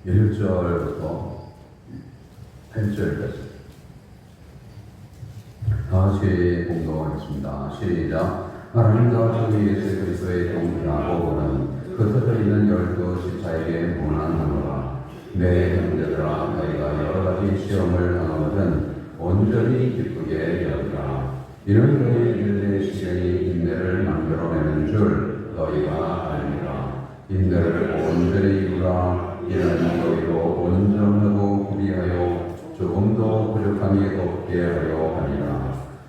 1절부터 8절까지 다시 공동하겠습니다. 시작. 하나님과 주 예수 그리스도의 동기하고 보는 그 흩어져 있는 12지파에게 문안하노라. 내 형제들아, 너희가 여러 가지 시험을 당하거든 온전히 기쁘게 여기라. 이는 너희 인내의 시간이 인내를 만들어내는 줄 너희가 알리라. 인내를 온전히 이루라. 이는 너희로 온전하고 구비하여 조금도 부족함이 없게 하려 하니라.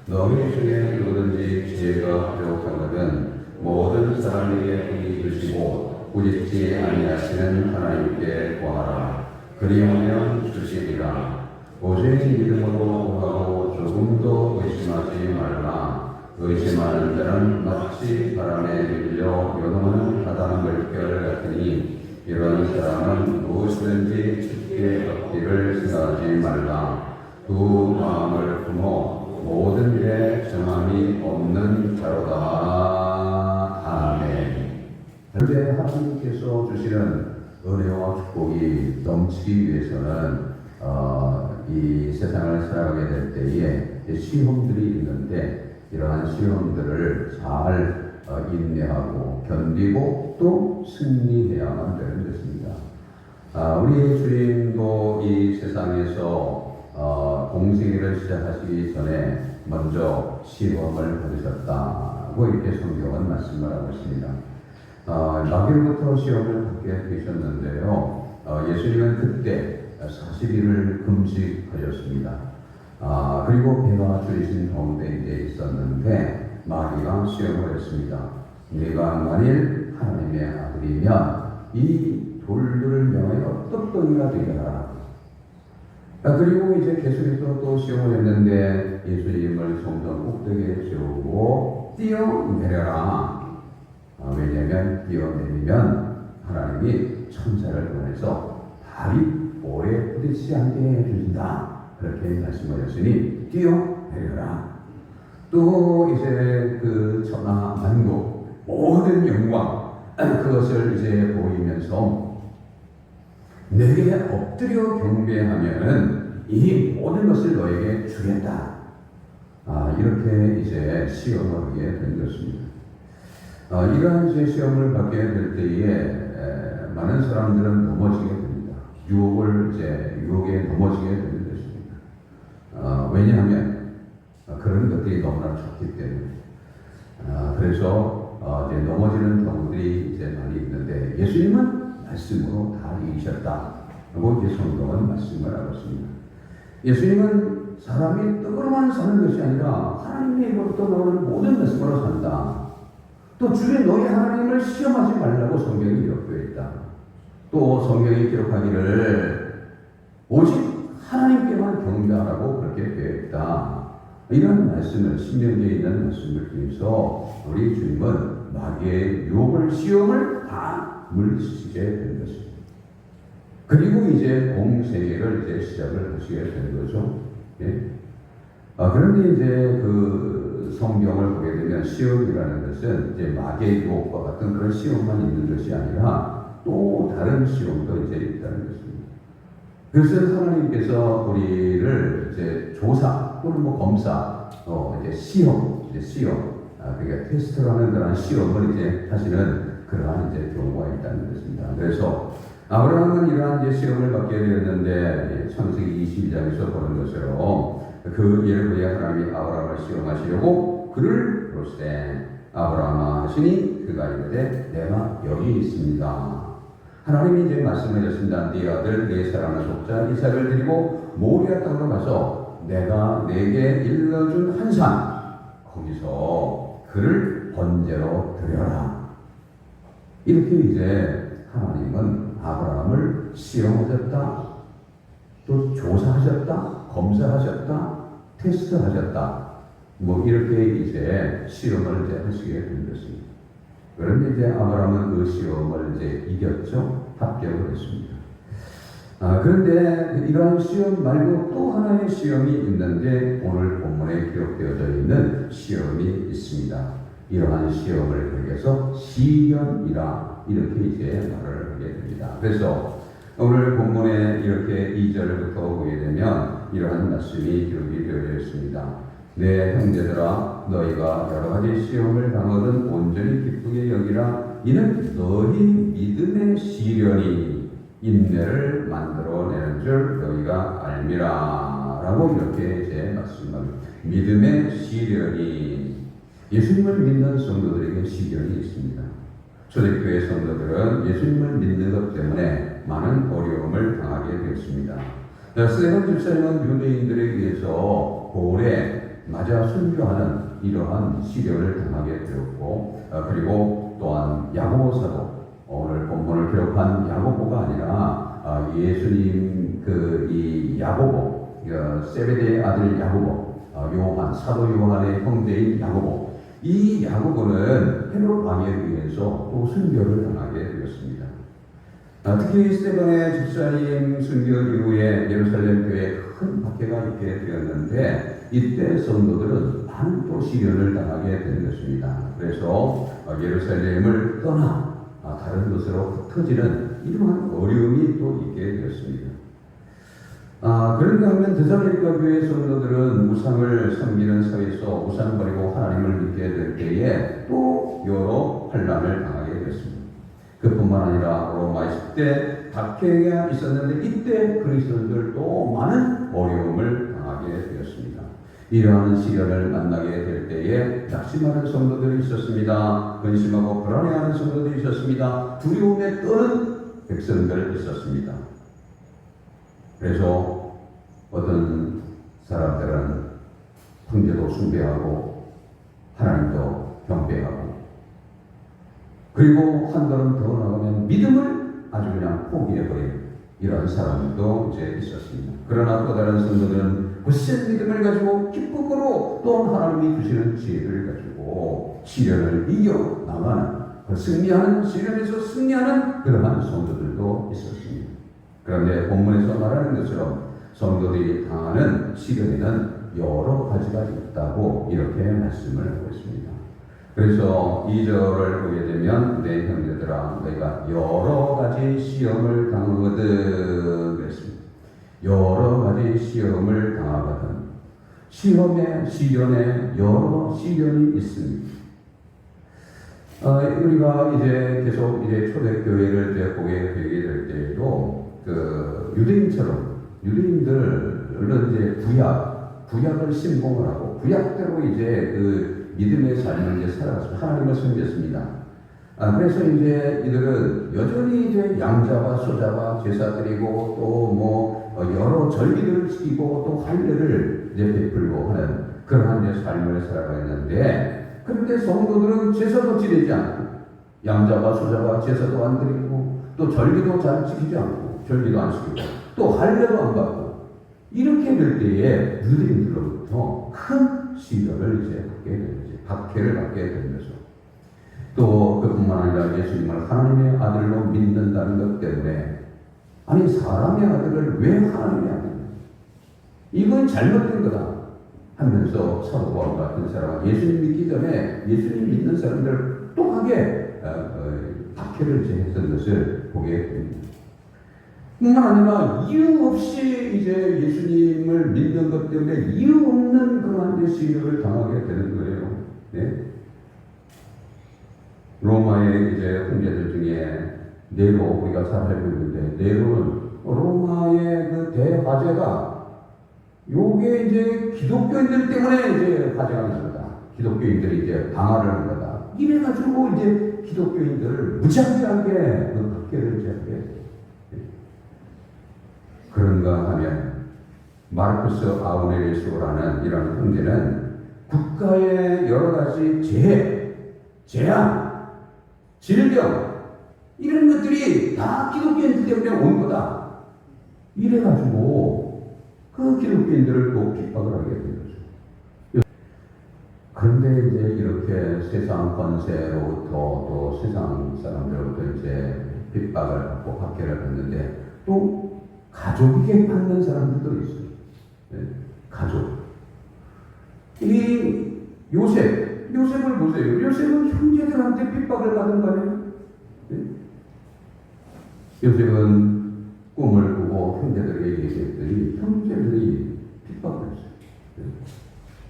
너희 중에 누구든지 지혜가 부족하거든 모든 사람에게 분이 주시고 꾸짖지 아니하시는 하나님께 구하라. 그리하면 주시리라. 오직 믿음으로 구하고 조금도 의심하지 말라. 의심하는 자는 마치 바람에 밀려 요동하는 바다 물결 같으니 이런 사람은 무엇이든지 쉽게 얻기를 생각하지 말라. 두 마음을 품어 모든 일에 정함이 없는 자로다. 아멘. 현재 하나님께서 주시는 은혜와 축복이 넘치기 위해서는 이 세상을 살아가게 될 때에 시험들이 있는데 이러한 시험들을 잘 인내하고 견디고 또 승리해야만 되는 것입니다. 우리 주님도 이 세상에서 공생애를 시작하시기 전에 먼저 시험을 받으셨다고 이렇게 성경은 말씀을 하고 있습니다. 나귀로부터 시험을 받게 되셨는데요. 예수님은 그때 40일을 금식하셨습니다. 그리고 배가 줄이신 가운데 이제 있었는데 마귀가 시험을 했습니다. 네가 만일 하나님의 아들이면 이 돌들을 명하여 떡덩이가 되게 하라. 그리고 이제 계속해서 또 시험을 했는데 예수님을 성전 꼭대기에 세우고 뛰어내려라. 왜냐하면 뛰어내리면 하나님이 천사를 보내서 발이 모래 부딪히지 않게 해주신다. 그렇게 말씀하셨으니 뛰어내려라. 또 이제 그 천하 만국 모든 영광 그것을 이제 보이면서 내게 엎드려 경배하면은 이 모든 것을 너에게 주겠다. 이렇게 이제 시험을 하게 된 것입니다. 이러한 이제 시험을 받게 될 때에 많은 사람들은 넘어지게 됩니다. 유혹에 넘어지게 되는 것입니다. 왜냐하면 그런 것들이 너무나 좋기 때문에. 그래서 이제 넘어지는 경우들이 이제 많이 있는데 예수님은 말씀으로 다 이기셨다고 이제 성경은 말씀을 하고 있습니다. 예수님은 사람이 떡으로만 사는 것이 아니라 하나님의 입으로부터 나오는 모든 말씀으로 산다. 또 주의 너희 하나님을 시험하지 말라고 성경이 기록되어 있다. 또 성경이 기록하기를 오직 하나님께만 경배하라고 그렇게 되어 있다. 이런 말씀을 신명기에 있는 말씀을 통해서 우리 주님은 마귀의 유혹을 시험을 다 물리치게 된 것입니다. 그리고 이제 공생애를 이제 시작을 하시게 된 거죠. 예? 그런데 이제 그 성경을 보게 되면 시험이라는 것은 이제 마귀의 유혹과 같은 그런 시험만 있는 것이 아니라 또 다른 시험도 이제 있다는 것입니다. 그래서 하나님께서 우리를 이제 조사 또는 뭐 검사, 이제 시험, 그러니까 테스트라는 그런 시험을 이제 하시는 그러한 이제 경우가 있다는 것입니다. 그래서 아브라함은 이러한 이제 시험을 받게 되었는데 창세기 22장에서 보는 것처럼 그 일을 위해 하나님이 아브라함을 시험하시려고 그를 부르시되 아브라함아 하시니 그가 이르되 내가 여기 있습니다. 하나님이 이제 말씀하셨습니다. 네 아들 네 사랑하는 속자 이삭을 데리고 모리아 땅으로 가서 내가 내게 일러준 한 산 거기서 그를 번제로 드려라. 이렇게 이제 하나님은 아브라함을 시험하셨다, 또 조사하셨다, 검사하셨다, 테스트하셨다. 뭐 이렇게 이제 시험을 이제 하시게 된 것입니다. 그런데 이제 아브라함은 그 시험을 이제 이겼죠. 합격을 했습니다. 그런데 이러한 시험 말고 또 하나의 시험이 있는데 오늘 본문에 기록되어져 있는 시험이 있습니다. 이러한 시험을 통해서 시련이라 이렇게 이제 말을 하게 됩니다. 그래서 오늘 본문에 이렇게 2절부터 보게 되면 이러한 말씀이 기록이 되어 있습니다. 내 형제들아 너희가 여러 가지 시험을 당하든 온전히 기쁘게 여기라. 이는 너희 믿음의 시련이 인내를 만들어내는 줄 너희가 알미라. 라고 이렇게 이제 말씀합니다. 믿음의 시련이, 예수님을 믿는 성도들에게 시련이 있습니다. 초대교회 성도들은 예수님을 믿는 것 때문에 많은 어려움을 당하게 되었습니다. 스데반 집사님은 유대인들에 의해서 고을에 맞아 순교하는 이러한 시련을 당하게 되었고, 그리고 또한 야고보 사도, 오늘 본문을 기록한 야고보가 아니라 예수님 이 야고보, 세베대의 아들 야고보, 요한, 사도 요한의 형제인 야고보, 이 야고보는 헤롯 왕에 의해서 또 순교를 당하게 되었습니다. 특히 스데반의 집사님 순교 이후에 예루살렘 교회에 큰 박해가 있게 되었는데, 이때 성도들은 많은 또 시련을 당하게 된 것입니다. 그래서 예루살렘을 떠나 다른 곳으로 흩어지는 이러한 어려움이 또 있게 되었습니다. 그런가 하면 데살로니가 교회 성도들은 우상을 섬기는 사회에서 우상 버리고 하나님을 믿게 될 때에 또 여러 환난을 당하게 됐습니다. 그뿐만 아니라 로마 10대 박해가 있었는데 이때 그리스도인들도 많은 어려움을 당하게 되었습니다. 이러한 시련을 만나게 될 때에 낙심하는 성도들이 있었습니다. 근심하고 불안해하는 성도들이 있었습니다. 두려움에 떠는 백성들이 있었습니다. 그래서 어떤 사람들은 형제도 숭배하고 하나님도 경배하고, 그리고 한 걸음 더 나가면 믿음을 아주 그냥 포기해버린 이런 사람도 이제 있었습니다. 그러나 또 다른 성도들은 굳센 믿음을 가지고 기쁨으로 또 하나님이 주시는 지혜를 가지고 시련을 이겨 나가는, 승리하는, 시련에서 승리하는 그러한 성도들도 있었습니다. 그런데 본문에서 말하는 것처럼 성도들이 당하는 시련에는 여러 가지가 있다고 이렇게 말씀을 하고 있습니다. 그래서 2절을 보게 되면 내 형제들아 너희가 여러 가지 시험을 당하거든 그랬습니다. 여러 가지 시험을 당하거든. 시련에 여러 시련이 있습니다. 우리가 이제 계속 초대교회를 이제 보게 되게 될 때에도 유대인들은 이제 구약을 신봉을 하고 구약대로 이제 믿음의 삶을 이제 살아갔습니다. 하나님을 섬겼습니다. 그래서 이제 이들은 여전히 이제 양자와 소자와 제사 드리고 또 여러 절기들을 지키고 또 할례를 이제 베풀고 하는 그러한 이제 삶을 살아가는데, 그런데 성도들은 제사도 지내지 않고 양자와 소자와 제사도 안 드리고 또 절기도 잘 지키지 않고 절기도 안 지키고 또 할례도 안 받고, 이렇게 될 때에 유대인들로부터 큰 시련을 이제 받게 되는 거죠. 박해를 받게 되는 거죠. 또 그뿐만 아니라 예수님을 하나님의 아들로 믿는다는 것 때문에, 아니 사람의 아들을 왜 하나님의 아들이냐, 이건 잘못된 거다 하면서 사도 바울 같은 사람은 예수님 믿기 전에 예수님 믿는 사람들을 똑하게 박해를 했던 것을 보게 됩니다. 뿐만 아니라 이유 없이 이제 예수님을 믿는 것 때문에 이유 없는 그러한 시련을 당하게 되는 거예요. 네? 로마의 이제 형제들 중에 네로, 우리가 잘 알고 있는데, 네로는 로마의 그 대화재가 요게 이제 기독교인들 때문에 이제 화재가 난 거다. 기독교인들이 이제 방화를 한 거다. 이래가지고 이제 기독교인들을 무지하게 그 박해를 이제 하게. 그런가 하면 마르쿠스 아우레리우스라는 이런 형제는 국가의 여러 가지 재앙, 질병, 이런 것들이 다 기독교인들 때문에 온 거다. 이래가지고 그 기독교인들을 또 핍박을 하게 된 거죠. 그런데 이제 이렇게 세상 권세로부터 또 세상 사람들로부터 이제 핍박을 받고 박해를 받는데 또 가족에게 받는 사람들도 있어요. 네, 가족. 이 요셉을 보세요. 요셉은 형제들한테 핍박을 받은 거 아니에요? 네? 요셉은 꿈을 꾸고 형제들에게 얘기했더니 형제들이 핍박을 했어요.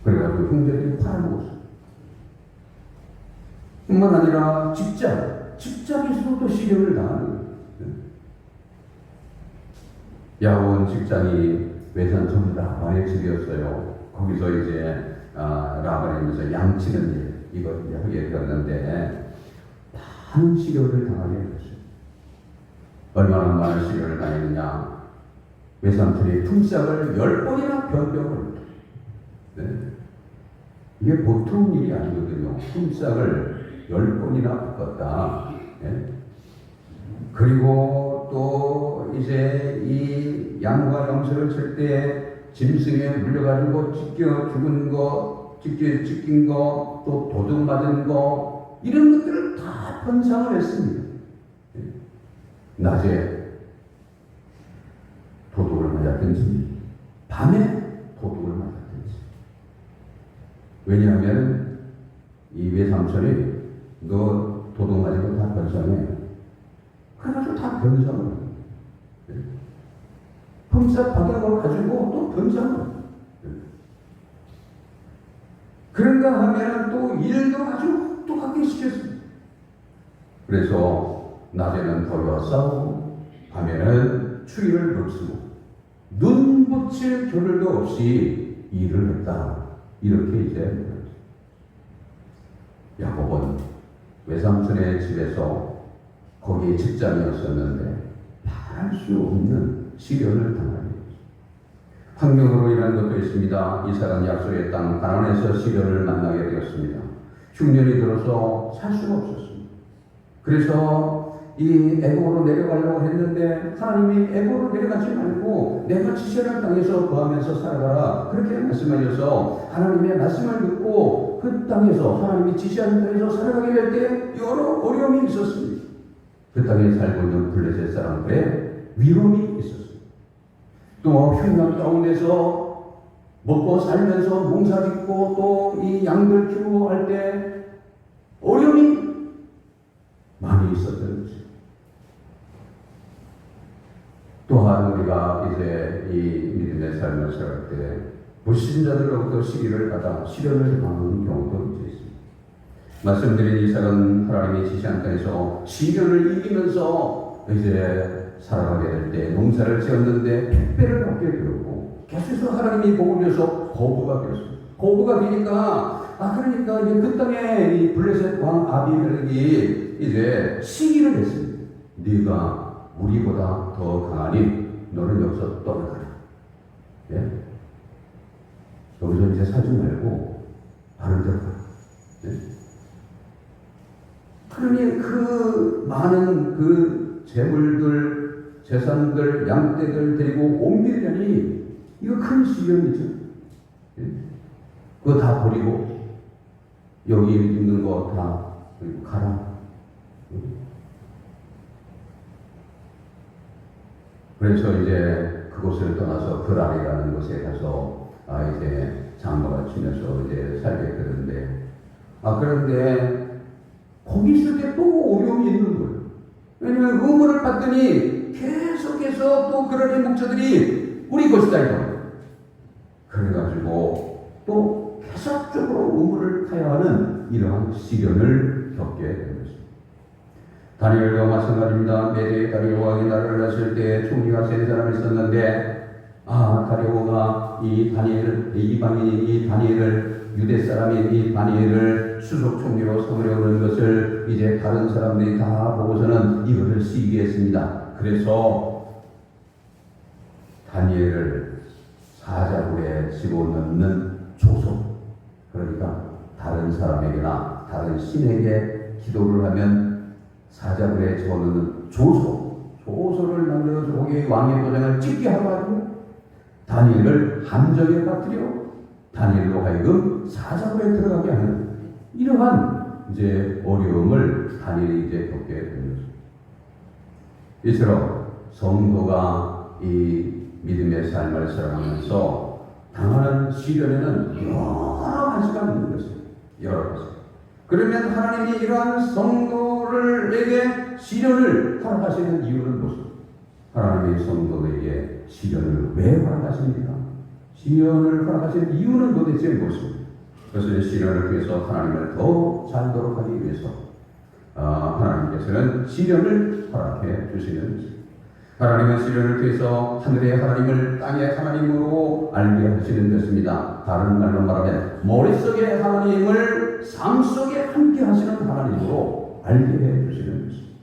그래가지고 형제들이 팔아먹었어요. 뿐만 아니라 직장에서도 시련을 당하는 거예요. 야원 직장이 외산촌 라반의 집이었어요. 거기서 이제 라반이면서 양치는 일, 이걸 이제 하게 되었는데 많은 시련을 당하게 됐어요. 얼마나 많은 시련을 당했느냐. 외삼촌이 품삯을 10번이나 변경을. 네. 이게 보통 일이 아니거든요. 품삯을 10번이나 바꿨다. 네. 그리고 또 이제 이 양과 염소를 칠 때 짐승에 물려가지고 찢겨 죽은 거, 찢긴 거, 또 도둑 맞은 거, 이런 것들을 다 변상을 했습니다. 낮에 도둑을 맞았든지, 밤에 도둑을 맞았든지. 왜냐하면 이 외삼촌이 너 도둑 맞은 거 다 변상해. 그래가지고 다 변상을 해요. 품삯 받은 걸 가지고 또 변상을 해요. 그런가 하면 또 일도 아주 똑똑하게 시켰습니다. 그래서 낮에는 더위와 싸우고 밤에는 추위를 무릅쓰고 눈 붙일 겨를도 없이 일을 했다. 이렇게 이제 야곱은 외삼촌의 집에서 거기에 직장이었었는데 말할 수 없는 시련을 당하게 됐습니다. 환경으로 인한 것도 있습니다. 이삭은 약속의 땅 가나안에서 시련을 만나게 되었습니다. 흉년이 들어서 살 수가 없었습니다. 그래서 이 애굽으로 내려가려고 했는데 하나님이 애굽으로 내려가지 말고 내가 지시하는 땅에서 거하면서 살아가라 그렇게 말씀하셔서 하나님의 말씀을 듣고 그 땅에서 하나님이 지시하는 땅에서 살아가게 될 때 여러 어려움이 있었습니다. 그 땅에 살고 있는 블레셋 사람들의 위험이 있었습니다. 또 흉년 가운데서 먹고 살면서 농사 짓고 또 이 양들 키우고 할 때 어려움이 많이 있었던 것입니다. 또한 우리가 이제 이 믿음의 삶을 살아갈 때 불신자들로부터 시기를 받아 시련을 당하는 경우도 있습니다. 말씀드린 이삭은 하나님이 지시한 땅에서 시련을 이기면서 이제 살아가게 될 때 농사를 지었는데 택배를 받게 되었고 계속해서 하나님이 복을 줘서 거부가 되었습니다. 거부가 되니까 그러니까 이제 그 땅에 이 블레셋 왕 아비멜렉이 이제 시기를 했습니다. 네가 우리보다 더 강하니 너는 여기서 떠나가라. 예? 여기서 이제 살지 말고 다른 데로 가라. 예? 그러니 그 많은 그 재물들, 재산들, 양떼들 데리고 옮기려니 이거 큰 시련이죠. 예? 그거 다 버리고 여기 있는 거 다 버리고 가라. 예? 그래서 이제 그곳을 떠나서 그랄이라는 곳에 가서 이제 장가를 치면서 이제 살게 되는데 그런데 거기 있을 때 또 어려움이 있는 거예요. 왜냐하면 의무를 받더니 계속해서 또 그랄의 목자들이 우리 것이다 이거. 그래가지고 또 계속적으로 의무를 타야 하는 이러한 시련을 겪게 된 것입니다. 다니엘과 마찬가지입니다. 메대 다리오 왕이 나라를 하실 때 총리가 세 사람이 있었는데 다리오가 이 다니엘 이방인 이 다니엘을 유대 사람인 이 다니엘을 수석 총리로 삼으려고 하는 것을 이제 다른 사람들이 다 보고서는 이것을 시기했습니다. 그래서 다니엘을 사자굴에 집어넣는 조소, 그러니까 다른 사람에게나 다른 신에게 기도를 하면 사자굴에 집어넣는 조소를 만들어서 거기에 왕의 도장을 찍게 하고 다니엘을 함정에 빠뜨려 다니엘로 하여금 사자굴에 들어가게 하는 이러한 이제 어려움을 다니엘이 이제 겪게 되는 것입니다. 이처럼 성도가 이 믿음의 삶을 살아가면서 당하는 시련에는 여러 가지가 있는 것입니다. 여러 가지. 그러면 하나님이 이러한 성도를에게 시련을 허락하시는 이유는 무엇입니까? 하나님의 성도들에게 시련을 왜 허락하십니까? 시련을 허락하신 이유는 도대체 무엇입니까? 그것은 시련을 통해서 하나님을 더 잘 노력하기 위해서 하나님께서는 시련을 허락해 주시는 것입니다. 하나님은 시련을 통해서 하늘의 하나님을 땅의 하나님으로 알게 하시는 것입니다. 다른 말로 말하면 머릿속의 하나님을 삶 속에 함께 하시는 하나님으로 알게 해 주시는 것입니다.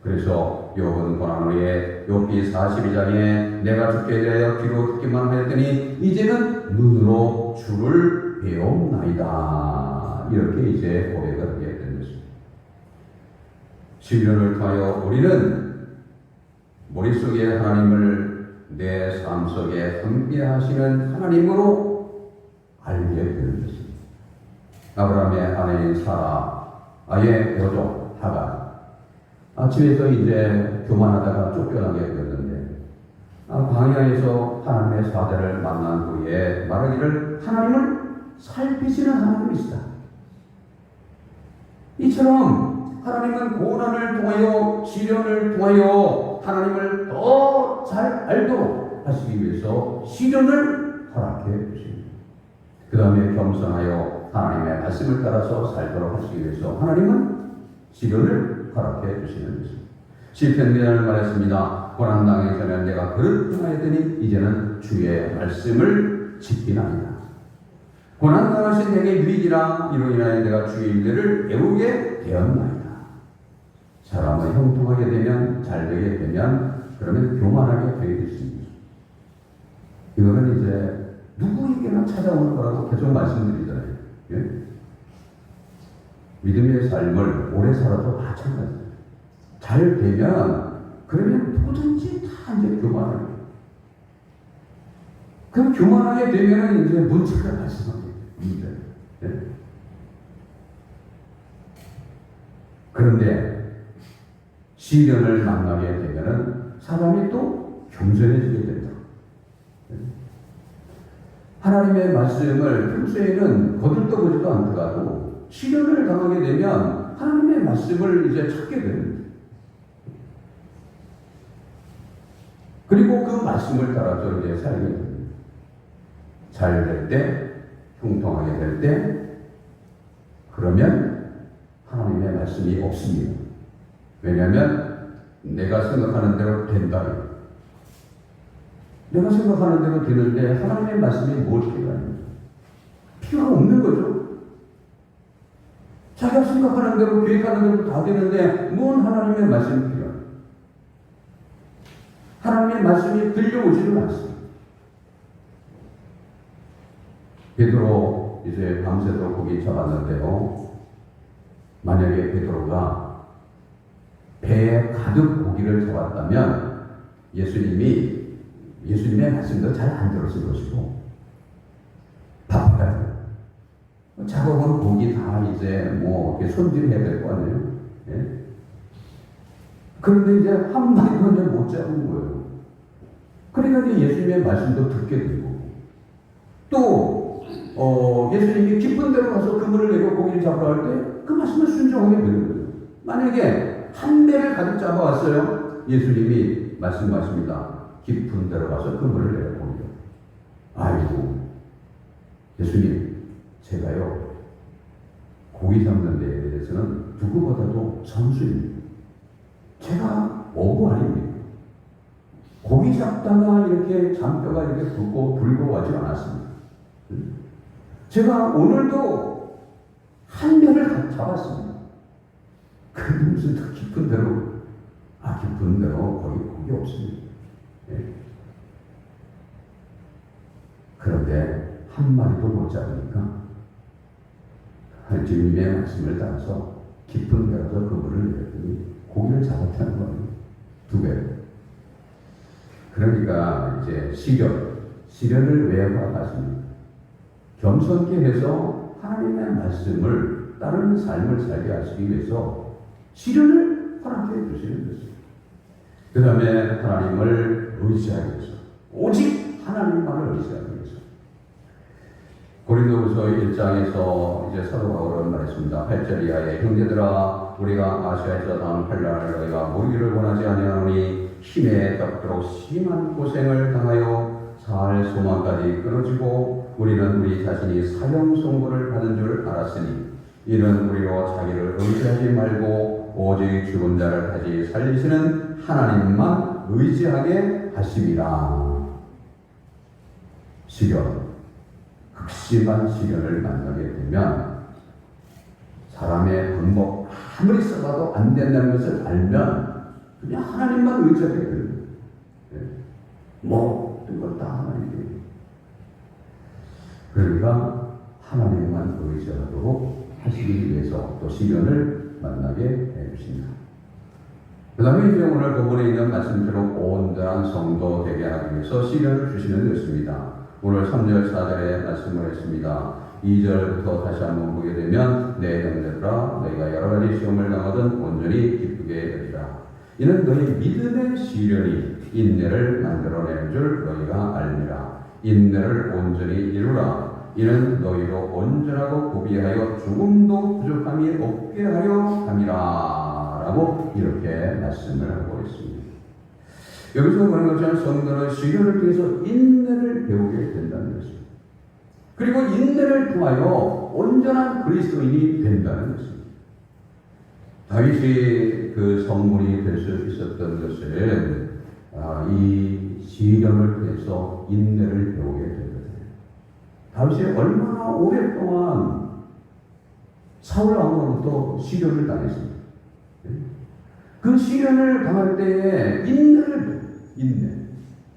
그래서 욥은 고난 후에 욥기 42장에 내가 죽게 되어 귀로 듣기만 하였더니 이제는 눈으로 주를 배움나이다. 이렇게 이제 고백을 하게 된 것입니다. 시련을 통하여 우리는 머릿속에 하나님을 내 삶 속에 함께 하시는 하나님으로 알게 되는 것입니다. 아브라함의 아내인 사라, 아예 여종 하가 집에서 이제 교만하다가 쫓겨나게 되었는데 광야에서 하나님의 사자를 만난 후에 말하기를 하나님을 살피시는 하나님이시다. 이처럼 하나님은 고난을 통하여 시련을 통하여 하나님을 더 잘 알도록 하시기 위해서 시련을 허락해 주십니다. 그 다음에 겸손하여 하나님의 말씀을 따라서 살도록 하시기 위해서 하나님은 시련을 허락해 주시는 것입니다. 시편 기자는 말했습니다. 고난당하기 전에 내가 그릇 행하였더니 이제는 주의 말씀을 지키나이다. 고난당하신 내게 유익이라 이로 인하여 내가 주의 일들을 배우게 되었나이다. 사람은 형통하게 되면 잘 되게 되면 그러면 교만하게 되게 되십니다. 이거는 이제 누구에게나 찾아오는 거라고 계속 말씀드리잖아요. 예? 믿음의 삶을 오래 살아도 마찬가지예요. 잘 되면 그러면 누구든지 다 이제 교만하게 돼요. 그럼 교만하게 되면 이제 문제가 발생하게 돼요. 문제. 예? 그런데 시련을 만나게 되면은 사람이 또 겸손해지게 된다. 하나님의 말씀을 평소에는 거들떠보지도 않더라도 시련을 당하게 되면 하나님의 말씀을 이제 찾게 됩니다. 그리고 그 말씀을 따라서 이제 살게 됩니다. 잘 될 때, 형통하게 될 때, 그러면 하나님의 말씀이 없습니다. 왜냐하면 내가 생각하는 대로 된다. 내가 생각하는 대로 되는데 하나님의 말씀이 무엇이 필요합니까? 필요가 없는 거죠. 자기가 생각하는 대로 계획하는 대로 다 되는데 뭔 하나님의 말씀이 필요합니까? 하나님의 말씀이 들려오지는 않습니다. 베드로 이제 밤새도록 고기 잡았는데요. 만약에 베드로가 배에 가득 고기를 잡았다면 예수님의 말씀도 잘 안 들었을 것이고 바빠요. 잡아본 고기 다 이제 뭐 손질해야 될 거 아니에요. 예? 그런데 이제 한 마리도 이제 못 잡은 거예요. 그러니까 이제 예수님의 말씀도 듣게 되고 또 예수님이 깊은 데로 가서 그물을 내고 고기를 잡으라 할 때 그 말씀을 순종하게 되는 거예요. 만약에 한 배를 가득 잡아왔어요. 예수님이 말씀하십니다. 깊은 데로 가서 그물을 내려보려. 아이고, 예수님, 제가요, 고기 잡는 데에 대해서는 누구보다도 선수입니다. 제가 어부 아닙니까? 고기 잡다가 이렇게 잔뼈가 이렇게 불고 가지 않았습니다. 제가 오늘도 한 배를 잡았습니다. 그런데 무슨 더 깊은 데로, 깊은 데로 거기 고기 없습니다. 예. 그런데 한 마리도 못 잡으니까 주님의 말씀을 따라서 깊은 데라서 그물을 내렸더니 고기를 잡았다는 거예요. 2배. 그러니까 이제 시련을 왜 허락하십니까? 겸손케 해서 하나님의 말씀을 따르는 삶을 살게 하시기 위해서 시련을 허락해 주시는 것입니다. 그 다음에 하나님을 의지하기 위해서, 오직 하나님만을 의지하기 위해서. 고린도후서 1장에서 이제 사도 바울은 말했습니다. 8절 이하에 형제들아, 우리가 아시아에서 당한 환난을 너희가 모르기를 원하지 아니하노니 힘에 닿도록 심한 고생을 당하여 살 소망까지 끊어지고 우리는 우리 자신이 사형 선고를 받은 줄 알았으니 이는 우리로 자기를 의지하지 말고 오직 죽은 자를 다시 살리시는 하나님만 의지하게 하심이라. 시련, 극심한 시련을 만나게 되면 사람의 방법 아무리 써봐도 안 된다는 것을 알면 그냥 하나님만 의지하게 됩니다. 모든 걸 다 하나님께. 그러니까 하나님만 의지하도록 하시기 위해서 또 시련을 만나게 해주십니다. 그 다음에 이제 오늘 본문에 있는 말씀처럼 온전한 성도 되게 하기 위해서 시련을 주시는 것입니다. 오늘 3절 4절에 말씀을 했습니다. 2절부터 다시 한번 보게 되면 내 형제들아 너희가 여러 가지 시험을 당하든 온전히 기쁘게 여기라. 이는 너희 믿음의 시련이 인내를 만들어낼 줄 너희가 알미라. 인내를 온전히 이루라. 이는 너희로 온전하고 구비하여 조금도 부족함이 없게 하려 함이라. 라고 이렇게 말씀을 하고 있습니다. 여기서 보는 것처럼 성도는 시련을 통해서 인내를 배우게 된다는 것입니다. 그리고 인내를 통하여 온전한 그리스도인이 된다는 것입니다. 다윗이 그 성문이 될 수 있었던 것은 이 시련을 통해서 인내를 배우게 되거든요. 다윗이 얼마나 오랫동안 사울 왕으로부터 시련을 당했습니다. 그 시련을 당할 때에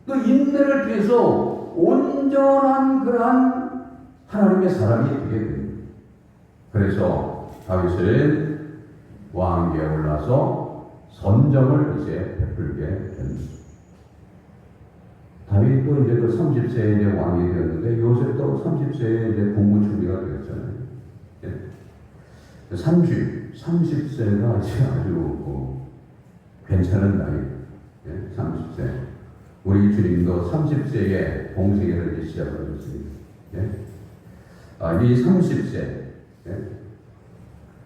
또 인내를 통해서 온전한 그러한 하나님의 사람이 되게 됩니다. 그래서 다윗은 왕위에 올라서 선정을 이제 베풀게 됩니다. 다윗도 이제 그 30세에 이제 왕이 되었는데 요셉도 30세에 이제 국무총리가 되었잖아요. 30세가 이제 아주 괜찮은 나이. 30세. 우리 주님도 30세에 공생애를 시작하셨습니다. 이 30세.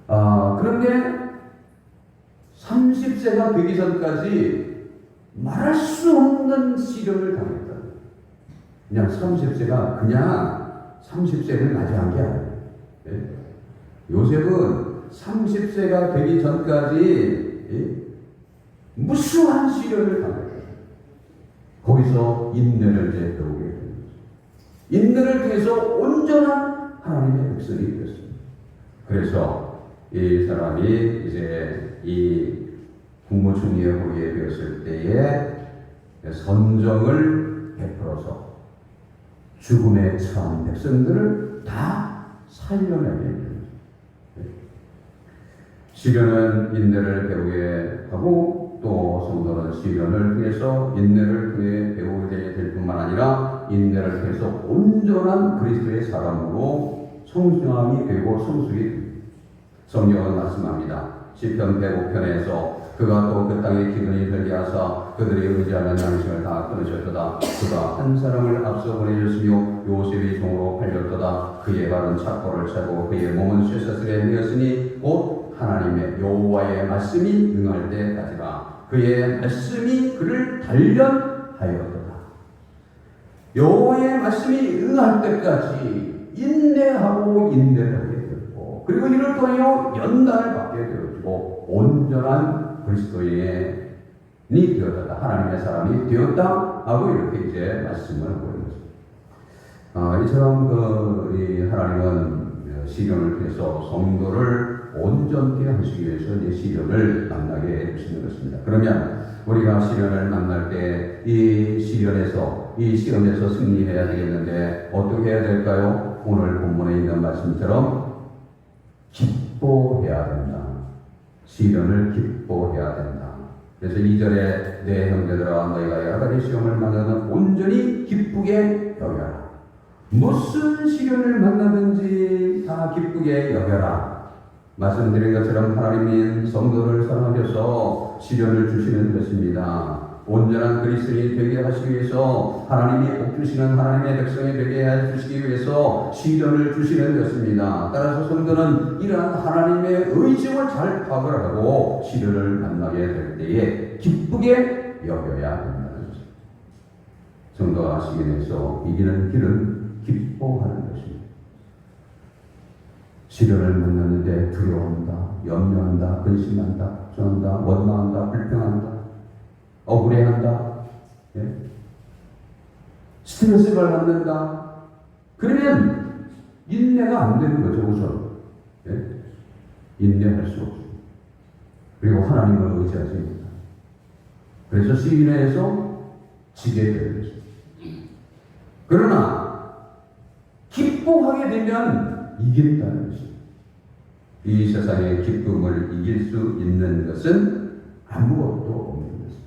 그런데 30세가 되기 전까지 말할 수 없는 시련을 당했다. 그냥 30세가 그냥 30세를 맞이한 게 아니에요. 요셉은 30세가 되기 전까지 무수한 시련을 당했다. 거기서 인내를 이제 배우게 됩니다. 인내를 통해서 온전한 하나님의 백성이 되었습니다. 그래서 이 사람이 이제 이 국무총리에 오게 되었을 때에 선정을 베풀어서 죽음에 처한 백성들을 다 살려내게 됩니다. 시련은 인내를 배우게 하고 또 성도는 시련을 통해서 인내를 통해 배우게 될 뿐만 아니라 인내를 통해서 온전한 그리스도의 사람으로 성장이 되고 성숙이 됩니다. 성경은 말씀합니다. 시편 105편에서 그가 또 그 땅에 기근이 들게 하사 그들이 의지하는 양심을 다 끊으셨도다. 그가 한 사람을 앞서 보내셨으며 요셉이 종으로 팔렸도다. 그의 발은 착고를 차고 그의 몸은 쇠사슬에 매었으니 곧 하나님의 여호와의 말씀이 응할 때까지라. 그의 말씀이 그를 단련하였도다. 여호와의 말씀이 응할 때까지 인내하고 인내를 하게 되었고 그리고 이를 통하여 연단을 받게 되었고 온전한 그리스도인이 되었다. 하나님의 사람이 되었다 하고 이렇게 이제 말씀을 하고 있습니다. 이처럼 이 하나님은 시련을 통해서 성도를 온전케 하시기 위해서 이제 시련을 만나게 해주시는 것입니다. 그러면 우리가 시련을 만날 때 이 시련에서 이 시험에서 승리해야 되겠는데 어떻게 해야 될까요? 오늘 본문에 있는 말씀처럼 기뻐해야 된다. 시련을 기뻐해야 된다. 그래서 2절에 내 형제들아 너희가 여러 가지 시험을 만나는 온전히 기쁘게 여겨라. 무슨 시련을 만나든지 다 기쁘게 여겨라. 말씀드린 것처럼 하나님은 성도를 사랑하셔서 시련을 주시는 것입니다. 온전한 그리스도인이 되게 하시기 위해서 하나님이 복 주시는 하나님의 백성이 되게 해주시기 위해서 시련을 주시는 것입니다. 따라서 성도는 이러한 하나님의 의지를 잘 파악을 하고 시련을 만나게 될 때에 기쁘게 여겨야 된다는 것입니다. 성도가 시인에서 이기는 길은 기뻐하는 것입니다. 시련을 만났는데 두려워한다, 염려한다, 근심한다, 걱정한다, 원망한다, 불평한다, 억울해한다, 스트레스를 받는다. 그러면 인내가 안 되는 거죠, 우선. 인내할 수 없습니다. 그리고 하나님을 의지하지 못합니다. 그래서 시인에서 지게 되는 것입니다. 그러나 기뻐하게 되면 이긴다는 것입니다. 이 세상의 기쁨을 이길 수 있는 것은 아무것도 없는 것입니다.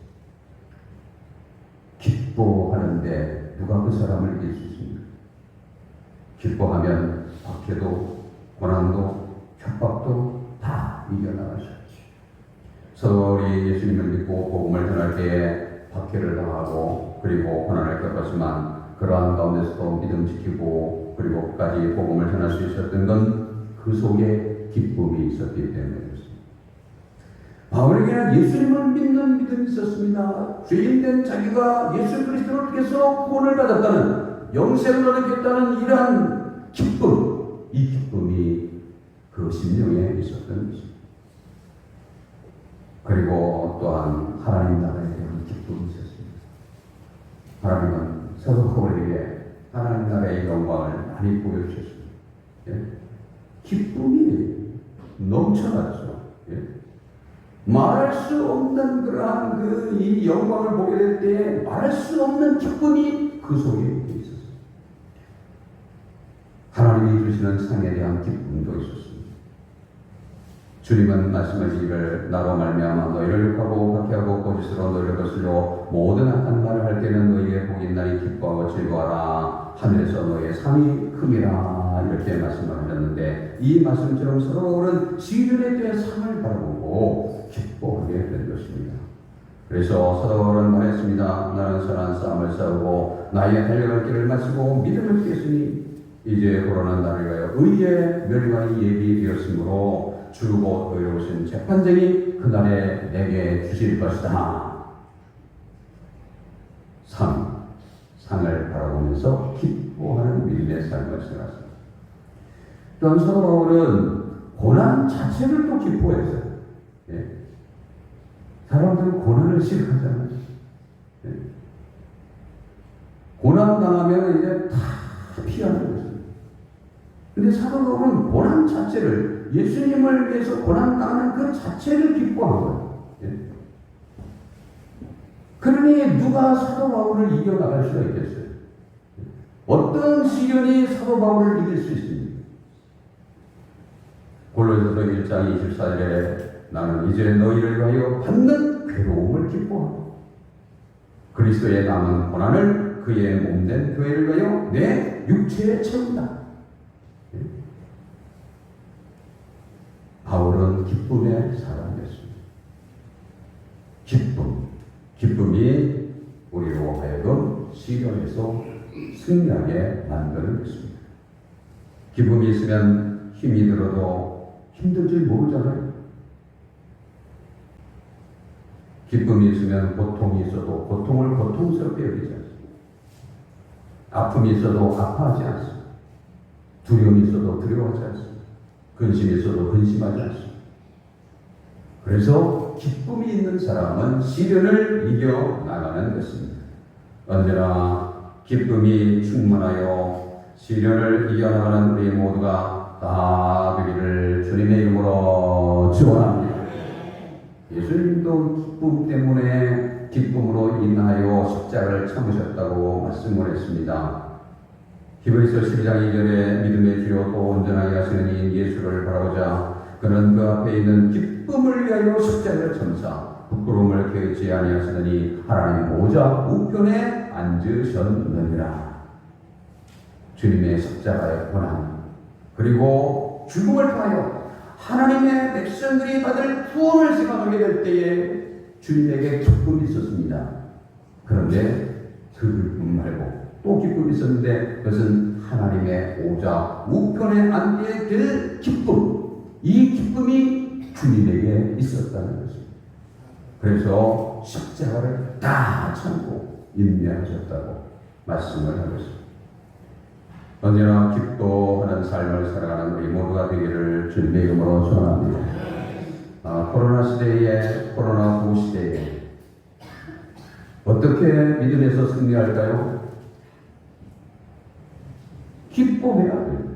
기뻐하는데 누가 그 사람을 이길 수 있습니까? 기뻐하면 박해도 고난도 협박도 다 이겨나가셔야지. 서울이 예수님을 믿고 복음을 전할 때에 박해를 당하고 그리고 고난을 겪었지만 그러한 가운데서도 믿음 지키고 그리고 끝까지 복음을 전할 수 있었던 건 그 속에 기쁨이 있었기 때문이었습니다. 바울에게는 예수님을 믿는 믿음이 있었습니다. 죄인된 자기가 예수 그리스도를 통해서 구원을 받았다는, 영생을 얻겠다는 이러한 기쁨, 이 기쁨이 그 심령에 있었던 것입니다. 그리고 또한 하나님 나라에 대한 기쁨이 있었습니다. 하나님은 사도바울에게 하나님 나라의 영광을 많이 보여주셨습니다. 기쁨이 넘쳐났죠. 말할 수 없는 그러한 이 영광을 보게 될 때 말할 수 없는 기쁨이 그 속에 있었어요. 하나님이 주시는 상에 대한 기쁨도 있었습니다. 주님은 말씀하시기를 나로 말미암아 너희를 욕하고 박해하고 거짓으로 너희를 거슬려 모든 악한 말을 할 때는 너희의 복이 있나니 기뻐하고 즐거워하라. 하늘에서 너희의 상이 큼이라. 이렇게 말씀을 하셨는데 이 말씀처럼 서로는 시련에 대한 상을 바라보고 기뻐하게 된 것입니다. 그래서 서로는 말했습니다. 나는 선한 싸움을 싸우고 나의 달려갈 길을 마치고 믿음을 깼으니 이제 호로는 나를 위하여 의의 멸망이 예비되었으므로 주고 의로우신 재판장이 그날에 내게 주실 것이다. 상을 바라보면서 기뻐하는 믿음의 삶을 살았습니다. 또한 사도 바울은 고난 자체를 또 기뻐했어요. 사람들은 고난을 싫어하잖아요. 고난 당하면 이제 다 피하는 거죠. 근데 사도 바울은 고난 자체를, 예수님을 위해서 고난 당하는 그 자체를 기뻐한 거예요. 그러니 누가 사도 바울을 이겨나갈 수가 있겠어요? 어떤 시련이 사도 바울을 이길 수 있습니까? 골로새서 1장 24절에 나는 이제 너희를 위하여 받는 괴로움을 기뻐하고 그리스도의 남은 고난을 그의 몸된 교회를 위하여 내 육체에 채운다. 바울은 기쁨의 사람이었습니다. 기쁨이 우리로 하여금 시련에서 승리하게 만드는 것입니다. 기쁨이 있으면 힘이 들어도 힘든 줄 모르잖아요. 기쁨이 있으면 고통이 있어도 고통을 고통스럽게 여기지 않습니다. 아픔이 있어도 아파하지 않습니다. 두려움이 있어도 두려워하지 않습니다. 근심이 있어도 근심하지 않습니다. 그래서 기쁨이 있는 사람은 시련을 이겨나가는 것입니다. 언제나 기쁨이 충만하여 시련을 이겨나가는 우리 모두가 다 되기를 주님의 이름으로 축원합니다. 예수님도 기쁨 때문에 기쁨으로 인하여 십자가를 참으셨다고 말씀을 했습니다. 히브리서 12장 2절에 믿음의 주요 또 온전하게 하시는 이 예수를 바라보자 그는 그 앞에 있는 기쁨을 위하여 십자가를 참사 부끄러움을 깨우치 아니하시더니 하나님 오자 우편에 앉으셨느니라. 주님의 십자가의 고난 그리고 죽음을 통하여 하나님의 백성들이 받을 구원을 생각하게 될 때에 주님에게 기쁨이 있었습니다. 그런데 그 기쁨 말고 또 기쁨이 있었는데 그것은 하나님의 오자 우편에 앉게 될 기쁨, 이 기쁨이 주님에게 있었다는 것입니다. 그래서 십자가를 다 참고 인내하셨다고 말씀을 하고 있습니다. 언제나 기도하는 삶을 살아가는 우리 모두가 되기를 주님의 이름으로 소원합니다. 코로나 시대에, 코로나 후 시대에 어떻게 믿음에서 승리할까요? 기뻐해야 돼요.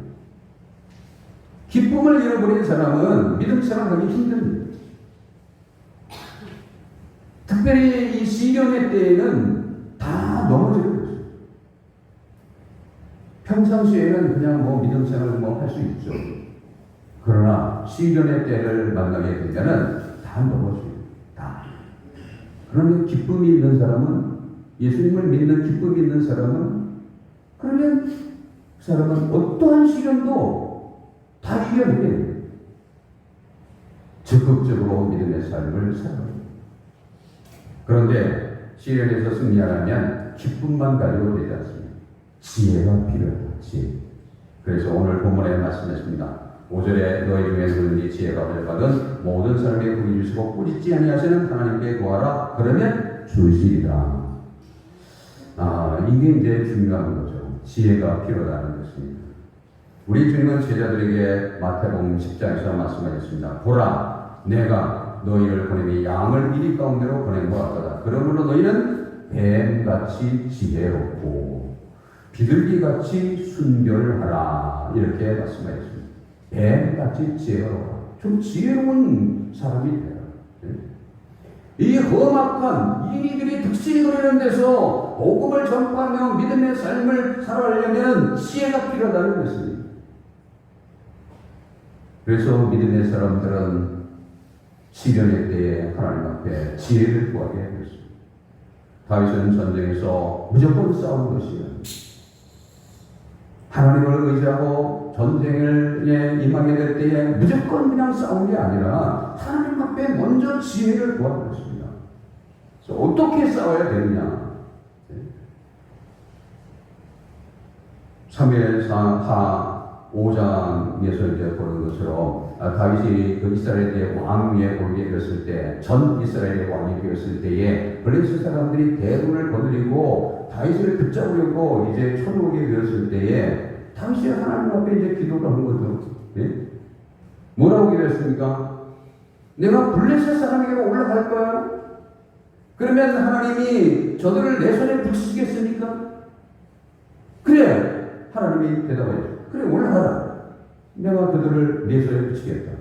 기쁨을 잃어버린 사람은 믿음 생활하기 힘듭니다. 특별히 이 시련의 때에는 다 넘어지는 거죠. 평상시에는 그냥 믿음 생활 할 수 있죠. 그러나 시련의 때를 만나게 되면은 다 넘어져요. 다. 그러면 기쁨이 있는 사람은, 예수님을 믿는 기쁨이 있는 사람은, 그러면 그 사람은 어떠한 시련도 다 이겨내게 돼요. 적극적으로 믿음의 삶을 살아요. 그런데 시련에서 승리하려면 기쁨만 가지고 되지 않습니다. 지혜가 필요하다. 지혜. 그래서 오늘 본문에 말씀했습니다. 5절에 너희 중에 누구든지 지혜가 부족하든 모든 사람에게 복이 주시고 꾸짖지 아니하시는 하나님께 구하라. 그러면 주시리라. 이게 이제 중요한 거죠. 지혜가 필요하다는 것입니다. 우리 주님은 제자들에게 마태복음 10장에서 말씀하셨습니다. 보라, 내가 너희를 보내니 양을 이리 가운데로 보낸 것 같다. 그러므로 너희는 뱀같이 지혜롭고 비둘기같이 순결하라. 이렇게 말씀하셨습니다. 뱀같이 지혜로워라. 좀 지혜로운 사람이 돼요. 이 험악한 이들이 득실거리는 데서 복음을 전파하며 믿음의 삶을 살아가려면 지혜가 필요하다는 것입니다. 그래서 믿음의 사람들은 시련의 때에 하나님 앞에 지혜를 구하게 했습니다. 다윗은 전쟁에서 무조건 싸운 것이에요. 하나님을 의지하고 전쟁에 임하게 될 때에 무조건 그냥 싸운 게 아니라 하나님 앞에 먼저 지혜를 구하는 것입니다. 그래서 어떻게 싸워야 되느냐? 사무엘하 5장에서 이제 보는 것처럼 다윗이 그 이스라엘의 왕 위에 오르게 되었을 때, 전 이스라엘의 왕이 되었을 때에 블레셋 사람들이 대군을 거느리고 다윗을 붙잡으려고 이제 쳐들어오게 되었을 때에 다윗이 하나님 앞에 이제 기도를 한 거죠. 네? 뭐라고 기도했습니까? 내가 블레셋 사람에게 올라갈 거야? 그러면 하나님이 저들을 내 손에 붙이시겠습니까? 그래, 하나님이 대답하죠. 그래, 올라가라. 내가 그들을 내 손에 붙이겠다.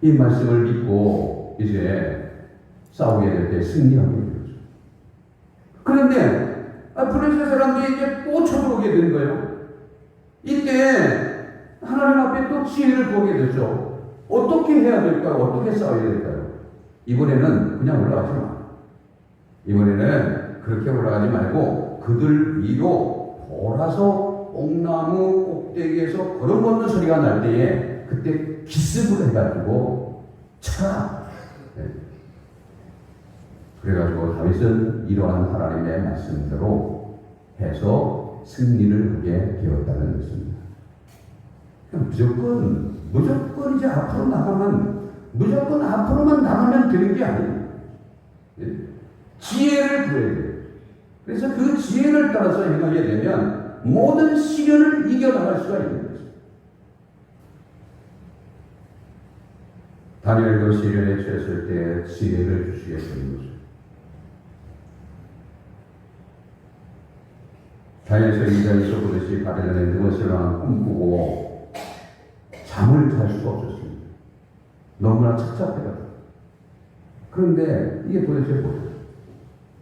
이 말씀을 믿고 이제 싸우게 될 때 승리하게 되죠. 그런데 블레셋 사람들이 이제 또 쳐들어오게 된 거예요. 이때 하나님 앞에 또 지혜를 구하게 되죠. 어떻게 해야 될까요? 어떻게 싸워야 될까요? 이번에는 그냥 올라가지 마. 이번에는 그렇게 올라가지 말고 그들 위로 돌아서 옥나무 꼭대기에서 걸어걷는 소리가 날 때에 그때 기습을 해가지고 차. 네. 그래가지고 다윗은 이러한 하나님의 말씀대로 해서 승리를 하게 되었다는 것입니다. 무조건 이제 앞으로 나가면, 무조건 앞으로만 나가면 되는 게 아니에요. 네. 지혜를 구해야 돼요. 그래서 그 지혜를 따라서 행하게 되면 모든 시련을 이겨나갈 수가 있는 거죠. 다니엘도 시련에 처했을 때 지혜를 주시겠다는 거죠. 다니엘서 2장에서 보듯이 바벨론에 느부갓네살을 꿈꾸고 잠을 잘 수가 없었습니다. 너무나 착잡해요. 그런데 이게 도대체 뭐예요?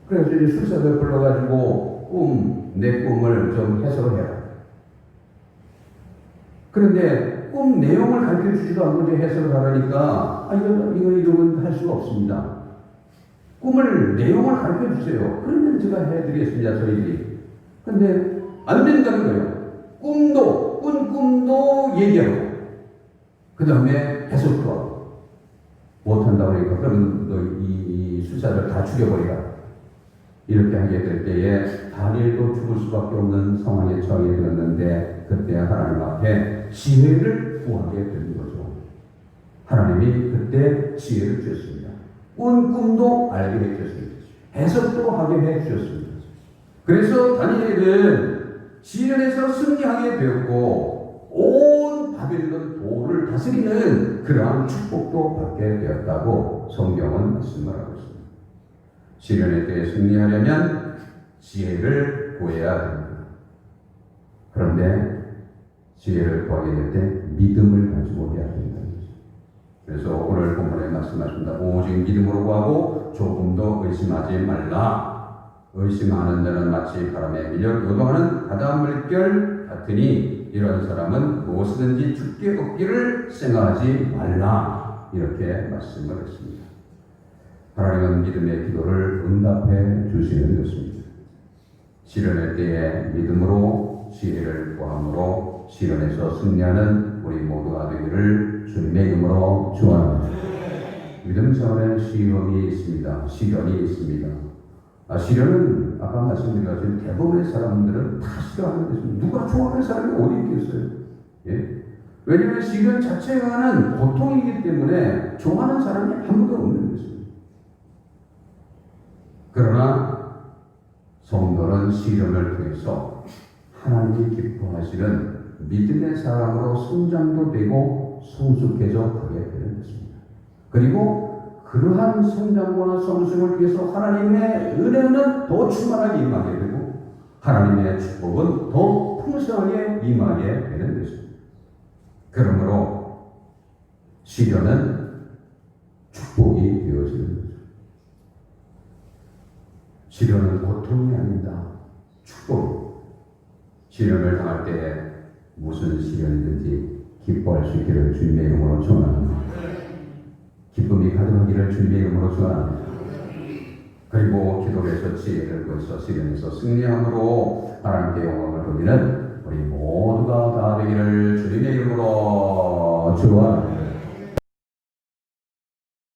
그래서 이제 술사들 불러가지고 내 꿈을 좀 해석을 해라. 그런데 꿈 내용을 가르쳐 주지도 않고 이제 해석을 하라니까 이건 할 수가 없습니다. 꿈을 내용을 가르쳐 주세요. 그러면 제가 해드리겠습니다. 저희들이. 근데 안 된다는 거예요. 꿈도 얘기하고 그 다음에 해석도 하고 못한다고 하니까 그러면 너 이 술사들 다 죽여버리라. 이렇게 하게 될 때에 다니엘도 죽을 수밖에 없는 상황에 처하게 되었는데 그때 하나님 앞에 지혜를 구하게 된 거죠. 하나님이 그때 지혜를 주셨습니다. 꾼 꿈도 알게 해주셨습니다. 해석도 하게 해주셨습니다. 그래서 다니엘은 시련에서 승리하게 되었고 온 바벨론 도를 다스리는 그러한 축복도 받게 되었다고 성경은 말씀을 하고 있습니다. 시련에 대해 승리하려면 지혜를 구해야 됩니다. 그런데 지혜를 구하게 될 때 믿음을 가지고 해야 된다는 거죠. 그래서 오늘 본문에 말씀하십니다. 오직 믿음으로 구하고 조금도 의심하지 말라. 의심하는 자는 마치 바람에 밀려 요동하는 바닷물결 같으니 이런 사람은 무엇이든지 죽게 얻기를 생각하지 말라. 이렇게 말씀을 했습니다. 하나님은 믿음의 기도를 응답해 주시는 것입니다. 시련의 때에 믿음으로 지혜를 구함으로 시련에서 승리하는 우리 모두가 되기를 주님의 이름으로 축원합니다. 믿음 생활에 시험이 있습니다. 시련이 있습니다. 시련은 아까 말씀드린 대부분의 사람들은 다 싫어하는 것입니다. 누가 좋아하는 사람이 어디 있겠어요? 예? 왜냐하면 시련 자체가는 고통이기 때문에 좋아하는 사람이 아무도 없는 것입니다. 그러나 성도는 시련을 통해서 하나님이 기뻐하시는 믿음의 사람으로 성장도 되고 성숙해져 가게 되는 것입니다. 그리고 그러한 성장과 성숙을 위해서 하나님의 은혜는 더 충만하게 임하게 되고 하나님의 축복은 더 풍성하게 임하게 되는 것입니다. 그러므로 시련은 축복이 되어지는 거죠. 시련은 고통이 아닙니다. 축복. 시련을 당할 때에 무슨 시련이든지 기뻐할 수 있기를 주님의 이름으로 축원합니다. 기쁨이 가득하기를 주님의 이름으로 축원합니다. 그리고 기도에서 지혜를 구해서 시련에서 승리함으로 하나님께 영광을 돌리는 우리 모두가 다 되기를 주님의 이름으로 축원합니다.